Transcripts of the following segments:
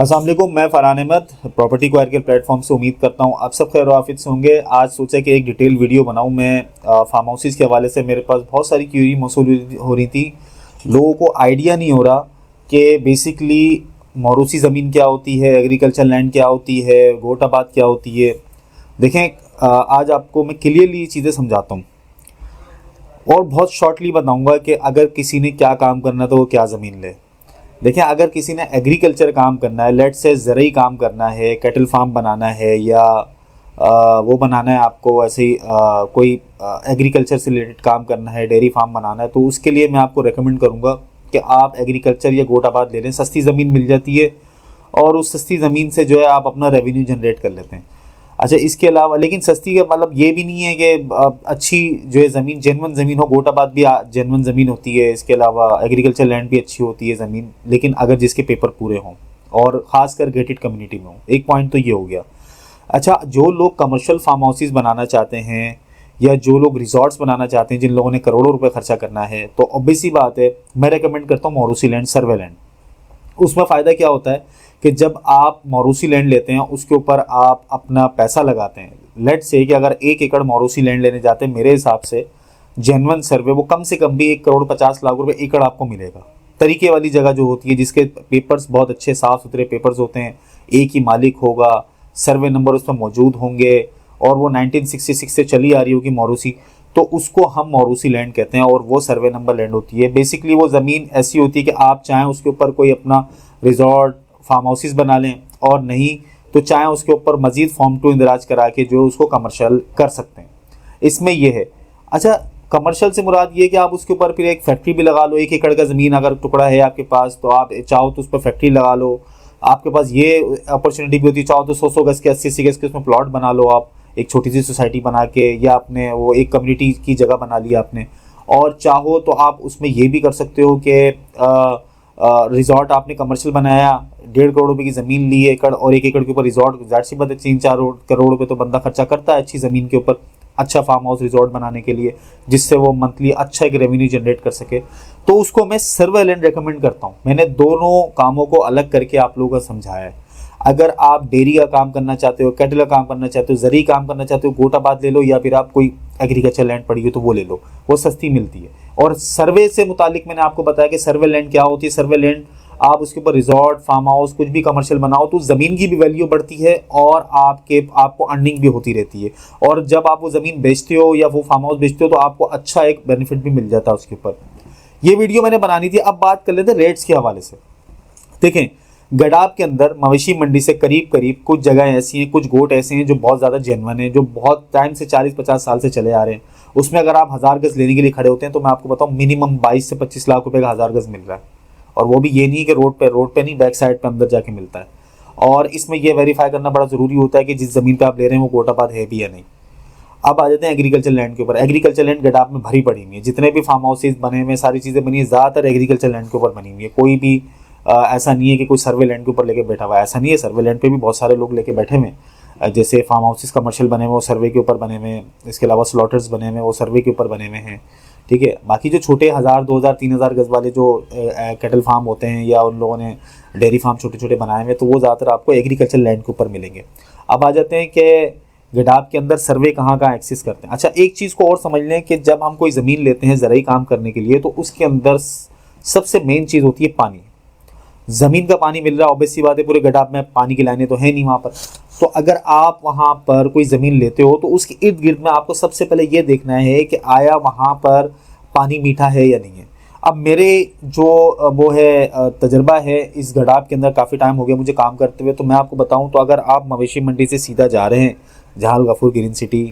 अस्सलाम वालेकुम, मैं फरहान अहमद प्रॉपर्टी क्वायर के प्लेटफॉर्म से उम्मीद करता हूँ आप सब खैर वाफिद से होंगे। आज सोचा कि एक डिटेल वीडियो बनाऊँ मैं फार्म हाउसेस के हवाले से। मेरे पास बहुत सारी क्यूरी मौसूल हो रही थी। लोगों को आइडिया नहीं हो रहा कि बेसिकली मौरूसी ज़मीन क्या होती है, एग्रीकल्चर लैंड क्या होती है, गोटाबाद क्या होती है। देखें, आज आपको मैं क्लियरली चीज़ें समझाता हूँ और बहुत शॉर्टली बताऊँगा कि अगर किसी ने क्या काम करना है तो वो क्या ज़मीन ले। देखिए, अगर किसी ने एग्रीकल्चर काम करना है, लेट से ज़रूरी काम करना है, कैटल फार्म बनाना है या वो बनाना है आपको ऐसे ही कोई एग्रीकल्चर से रिलेटेड काम करना है, डेयरी फार्म बनाना है, तो उसके लिए मैं आपको रेकमेंड करूँगा कि आप एग्रीकल्चर या गोटाबाद ले लें। सस्ती ज़मीन मिल जाती है और उस सस्ती ज़मीन से जो है आप अपना रेवेन्यू जनरेट कर लेते हैं। अच्छा, इसके अलावा लेकिन सस्ती का मतलब ये भी नहीं है कि अच्छी जो है ज़मीन जेन्युइन ज़मीन हो। गोटाबाद भी जेन्युइन ज़मीन होती है, इसके अलावा एग्रीकल्चर लैंड भी अच्छी होती है ज़मीन, लेकिन अगर जिसके पेपर पूरे हों और ख़ासकर गेटेड कम्युनिटी में हो। एक पॉइंट तो ये हो गया। अच्छा, जो लोग कमर्शियल फार्म हाउसेस बनाना चाहते हैं या जो लोग रिजॉर्ट्स बनाना चाहते हैं, जिन लोगों ने करोड़ों रुपए खर्चा करना है, तो ऑब्वियस सी बात है मैं रेकमेंड करता हूँ मौरूसी लैंड, सर्वे लैंड। उसमें फ़ायदा क्या होता है कि जब आप मौरूसी लैंड लेते हैं उसके ऊपर आप अपना पैसा लगाते हैं। लेट से कि अगर 1 एकड़ मौरूसी लैंड लेने जाते हैं, मेरे हिसाब से जेन्युइन सर्वे वो कम से कम भी 1 करोड़ 50 लाख रुपए एकड़ आपको मिलेगा। तरीके वाली जगह जो होती है, जिसके पेपर्स बहुत अच्छे साफ़ सुथरे पेपर्स होते हैं, एक ही मालिक होगा, सर्वे नंबर उसमें मौजूद होंगे और वो 1966 से चली आ रही होगी मौरूसी, तो उसको हम मौरूसी लैंड कहते हैं और वो सर्वे नंबर लैंड होती है। बेसिकली वो ज़मीन ऐसी होती है कि आप चाहें उसके ऊपर कोई अपना रिजॉर्ट फार्म हाउसेस बना लें और नहीं तो चाहें उसके ऊपर मजीद फॉर्म 2 इंदराज करा के जो उसको कमर्शियल कर सकते हैं। इसमें ये है। अच्छा, कमर्शियल से मुराद ये कि आप उसके ऊपर फिर एक फैक्ट्री भी लगा लो। 1 एकड़ का ज़मीन अगर टुकड़ा है आपके पास तो आप चाहो तो उस पर फैक्ट्री लगा लो। आपके पास ये अपॉर्चुनिटी भी होती है, चाहो तो 100 गज़ के 80 गज़ के उसमें प्लॉट बना लो आप, एक छोटी सी सोसाइटी बना के, या आपने वो एक कम्युनिटी की जगह बना ली आपने। और चाहो तो आप उसमें ये भी कर सकते हो कि रिजॉर्ट आपने कमर्शियल बनाया, 1.5 करोड़ रुपए की ज़मीन ली एकड़ और 1 एकड़ के ऊपर रिजॉर्ट, जाहिर सी बात है 3-4 करोड़ रुपए तो बंदा खर्चा करता है अच्छी ज़मीन के ऊपर अच्छा फार्म हाउस रिजॉर्ट बनाने के लिए, जिससे वो मंथली अच्छा एक रेवेन्यू जनरेट कर सके। तो उसको मैं सर्वे लैंड रेकमेंड करता हूँ। मैंने दोनों कामों को अलग करके आप लोगों को समझाया है। अगर आप डेयरी का काम करना चाहते हो, कैटल का काम करना चाहते हो, ज़रूरी काम करना चाहते हो, गोटाबाद ले लो, या फिर आप कोई एग्रीकल्चर लैंड पड़ी हो तो वो ले लो, वो सस्ती मिलती है। और सर्वे से मुतालिक मैंने आपको बताया कि सर्वे लैंड क्या होती है। सर्वे लैंड आप उसके ऊपर रिजॉर्ट फार्म हाउस कुछ भी कमर्शियल बनाओ तो ज़मीन की भी वैल्यू बढ़ती है और आपको अर्निंग भी होती रहती है। और जब आप वो ज़मीन बेचते हो या वो फार्म हाउस बेचते हो तो आपको अच्छा एक बेनिफिट भी मिल जाता है उसके ऊपर। ये वीडियो मैंने बनानी थी। अब बात कर लेते हैं रेट्स के हवाले से। देखें, गडाब के अंदर मवेशी मंडी से करीब करीब कुछ जगह ऐसी हैं, कुछ गोट ऐसे हैं जो बहुत ज़्यादा जेन्युइन हैं, जो बहुत टाइम से 40-50 साल से चले आ रहे हैं। उसमें अगर आप 1000 गज़ लेने के लिए खड़े होते हैं तो मैं आपको बताऊं मिनिमम 22 से 25 लाख रुपए का 1000 गज़ मिल रहा है। और वो भी ये नहीं कि रोड पे नहीं, बैक साइड पे अंदर जाके मिलता है। और इसमें यह वेरीफाई करना बड़ा ज़रूरी होता है कि जिस ज़मीन पे आप ले रहे हैं वो गोटाबाद है भी या नहीं। अब आ जाते हैं एग्रीकल्चर लैंड के ऊपर। एग्रीकल्चर लैंड गडाब में भरी पड़ी हुई है, जितने भी फार्म हाउसेज बने हुए, सारी चीज़ें बनी है, ज़्यादातर एग्रीकल्चर लैंड के ऊपर बनी हुई है। कोई भी ऐसा नहीं है कि कोई सर्वे लैंड के ऊपर लेके बैठा हुआ है, ऐसा नहीं है। सर्वे लैंड पे भी बहुत सारे लोग लेके बैठे हुए हैं। जैसे फार्म हाउसेस कमर्शियल बने हुए वो सर्वे के ऊपर बने हुए हैं, इसके अलावा स्लॉटर्स बने हुए वो सर्वे के ऊपर बने हुए हैं, ठीक है। बाकी जो छोटे 1000, 2000, 3000 गज़ वाले जो कैटल फार्म होते हैं या उन लोगों ने डेयरी फार्म छोटे छोटे बनाए हुए तो वो ज़्यादातर आपको एग्रीकल्चर लैंड के ऊपर मिलेंगे। अब आ जाते हैं कि गडाब के अंदर सर्वे कहाँ कहाँ एक्सेस करते हैं। अच्छा, एक चीज़ को और समझ लें कि जब हम कोई ज़मीन लेते हैं ज़रूरी काम करने के लिए तो उसके अंदर सबसे मेन चीज़ होती है पानी। ज़मीन का पानी मिल रहा है, ऑब्वियस सी बात है, पूरे गडाब में पानी की लाइनें तो है नहीं वहाँ पर। तो अगर आप वहाँ पर कोई ज़मीन लेते हो तो उसके इर्द गिर्द में आपको सबसे पहले ये देखना है कि आया वहाँ पर पानी मीठा है या नहीं है। अब मेरे जो वो है तजर्बा है इस गडाब के अंदर, काफ़ी टाइम हो गया मुझे काम करते हुए, तो मैं आपको बताऊँ तो अगर आप मवेशी मंडी से सीधा जा रहे हैं जहाँ गफूर ग्रीन सिटी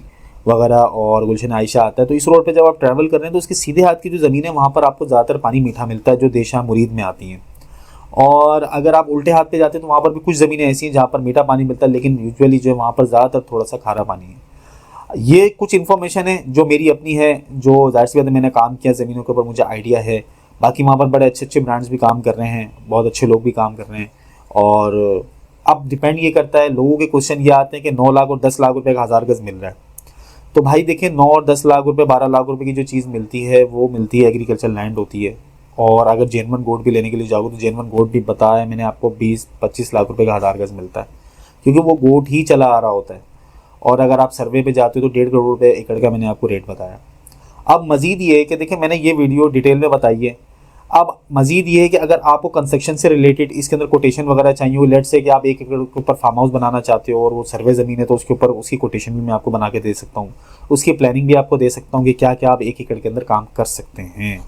वगैरह और गुलशन आयशा आता है, तो इस रोड पे जब आप ट्रैवल कर रहे हैं तो उसके सीधे हाथ की जो ज़मीन है वहाँ पर आपको ज़्यादातर पानी मीठा मिलता है, जो देशा मुरीद में आती हैं। और अगर आप उल्टे हाथ पे जाते हैं तो वहाँ पर भी कुछ ज़मीनें ऐसी हैं जहाँ पर मीठा पानी मिलता है, लेकिन यूजुअली जो है वहाँ पर ज़्यादातर थोड़ा सा खारा पानी है। ये कुछ इन्फॉर्मेशन है जो मेरी अपनी है, जो जाहिर सी बात है मैंने काम किया ज़मीनों के ऊपर, मुझे आइडिया है। बाकी वहाँ पर बड़े अच्छे अच्छे ब्रांड्स भी काम कर रहे हैं, बहुत अच्छे लोग भी काम कर रहे हैं। और अब डिपेंड ये करता है, लोगों के क्वेश्चन ये आते हैं कि 9 लाख और 10 लाख रुपए का 1000 गज़ मिल रहा है। तो भाई देखिए, 9 और 10 लाख रुपए 12 लाख रुपए की जो चीज़ मिलती है वो मिलती है एग्रीकल्चर लैंड होती है। और अगर जेनवन गोल्ड भी लेने के लिए जाओगे तो जेनवन गोल्ड भी बताया मैंने आपको 20-25 लाख रुपए का 1000 गज मिलता है, क्योंकि वो गोल्ड ही चला आ रहा होता है। और अगर आप सर्वे पे जाते हो तो 1.5 करोड़ रुपए एकड़ का मैंने आपको रेट बताया। अब मजीद ये है कि देखिए मैंने ये वीडियो डिटेल में बताई है। अब मजीद ये है कि अगर आपको कंस्ट्रक्शन से रिलेटेड इसके अंदर कोटेशन वगैरह चाहिए हो, लेट से कि आप 1 एकड़ के ऊपर फार्म हाउस बनाना चाहते हो और वो सर्वे ज़मीन है, तो उसके ऊपर उसकी कोटेशन भी मैं आपको बना के दे सकता हूँ, उसकी प्लानिंग भी आपको दे सकता हूँ कि क्या क्या आप 1 एकड़ के अंदर काम कर सकते हैं।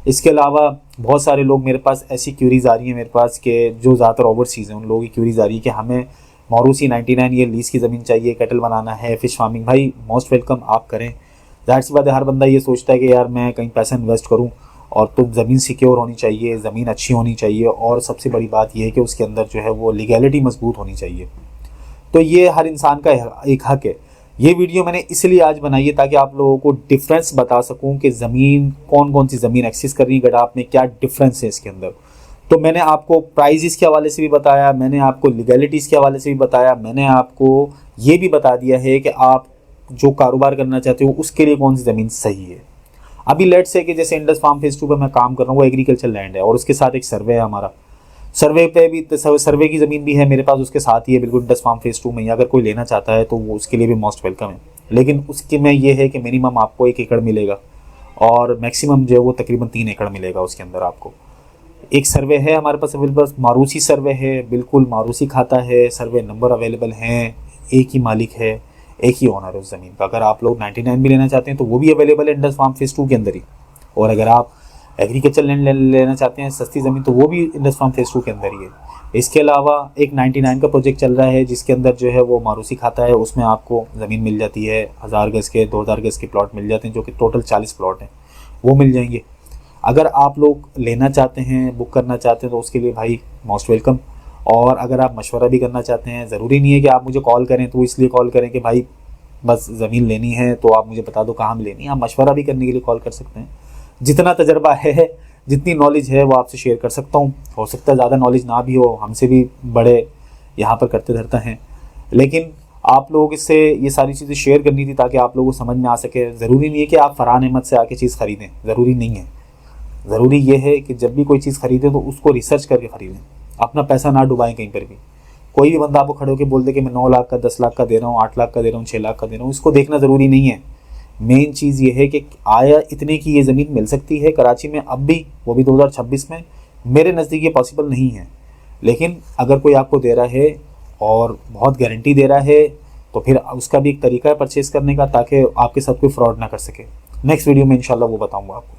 इसके अलावा बहुत सारे लोग मेरे पास ऐसी क्यूरीज आ रही हैं मेरे पास कि जो ज़्यादातर ओवरसीज़ हैं, उन लोगों की क्यूरीज आ रही है कि हमें मौरूसी 99 ये लीज़ की ज़मीन चाहिए, कैटल बनाना है, फ़िश फार्मिंग। भाई मोस्ट वेलकम, आप करें। जाहिर सी बात है, हर बंदा ये सोचता है कि यार मैं कहीं पैसा इन्वेस्ट करूं, और तो ज़मीन सिक्योर होनी चाहिए, ज़मीन अच्छी होनी चाहिए, और सबसे बड़ी बात यह है कि उसके अंदर जो है वो लीगैलिटी मजबूत होनी चाहिए। तो ये हर इंसान का एक हक है। ये वीडियो मैंने इसलिए आज बनाई है ताकि आप लोगों को डिफरेंस बता सकूं कि ज़मीन कौन कौन सी ज़मीन एक्सेस कर रही है गडाफ में, क्या डिफरेंस है इसके अंदर। तो मैंने आपको प्राइजेस के हवाले से भी बताया, मैंने आपको लीगैलिटीज़ के हवाले से भी बताया, मैंने आपको ये भी बता दिया है कि आप जो कारोबार करना चाहते हो उसके लिए कौन सी ज़मीन सही है। अभी लेट से कि जैसे इंडस फार्म फेज 2 पे मैं काम कर रहा हूँ, वो एग्रीकल्चर लैंड है और उसके साथ एक सर्वे है हमारा। सर्वे पे भी सर्वे की ज़मीन भी है मेरे पास, उसके साथ ही है बिल्कुल इंडस फार्म फेज 2 में। अगर कोई लेना चाहता है तो वो उसके लिए भी मोस्ट वेलकम है। लेकिन उसके में ये है कि मिनिमम आपको 1 एकड़ मिलेगा और मैक्सिमम जो है वो तकरीबन 3 एकड़ मिलेगा उसके अंदर आपको। एक सर्वे है हमारे पास अवेलेबल, मारूसी सर्वे है, बिल्कुल मारूसी खाता है, सर्वे नंबर अवेलेबल हैं, एक ही मालिक है, एक ही ओनर है उस ज़मीन का। अगर आप लोग 99 भी लेना चाहते हैं तो वो भी अवेलेबल है इंडस फार्म फेज 2 के अंदर ही। और अगर आप एग्रीकल्चर लैंड लेना चाहते हैं सस्ती ज़मीन, तो वो भी इंडस फार्म फेज 2 के अंदर ही है। इसके अलावा एक 99 का प्रोजेक्ट चल रहा है जिसके अंदर जो है वो मारूसी खाता है, उसमें आपको ज़मीन मिल जाती है 1000 गज़ के, 2000 गज़ के प्लॉट मिल जाते हैं, जो कि टोटल 40 प्लॉट हैं, वो मिल जाएंगे। अगर आप लोग लेना चाहते हैं, बुक करना चाहते हैं, तो उसके लिए भाई मोस्ट वेलकम। और अगर आप मशवरा भी करना चाहते हैं, ज़रूरी नहीं है कि आप मुझे कॉल करें, तो इसलिए कॉल करें कि भाई बस ज़मीन लेनी है तो आप मुझे बता दो कहाँ में लेनी है। आप मशवरा भी करने के लिए कॉल कर सकते हैं। जितना तजर्बा है, जितनी नॉलेज है वो आपसे शेयर कर सकता हूँ। हो सकता है ज़्यादा नॉलेज ना भी हो, हमसे भी बड़े यहाँ पर करते धरते हैं, लेकिन आप लोगों से ये सारी चीज़ें शेयर करनी थी ताकि आप लोगों को समझ में आ सके। ज़रूरी नहीं है कि आप फरहान अहमद से आके चीज़ ख़रीदें, ज़रूरी नहीं है। ज़रूरी ये है कि जब भी कोई चीज़ ख़रीदें तो उसको रिसर्च करके ख़रीदें, अपना पैसा ना डुबाएं कहीं पर भी। कोई भी बंदा आपको खड़े होकर बोल दे कि मैं 9 लाख का, 10 लाख का दे रहा हूँ, 8 लाख का दे रहा हूँ, 6 लाख का दे रहा हूँ, इसको देखना ज़रूरी नहीं है। मेन चीज़ ये है कि आया इतने की ये ज़मीन मिल सकती है कराची में अब भी, वो भी 2026 में। मेरे नज़दीक ये पॉसिबल नहीं है, लेकिन अगर कोई आपको दे रहा है और बहुत गारंटी दे रहा है तो फिर उसका भी एक तरीका है परचेज़ करने का, ताकि आपके साथ कोई फ्रॉड ना कर सके। नेक्स्ट वीडियो में इंशाल्लाह वो बताऊँगा आपको।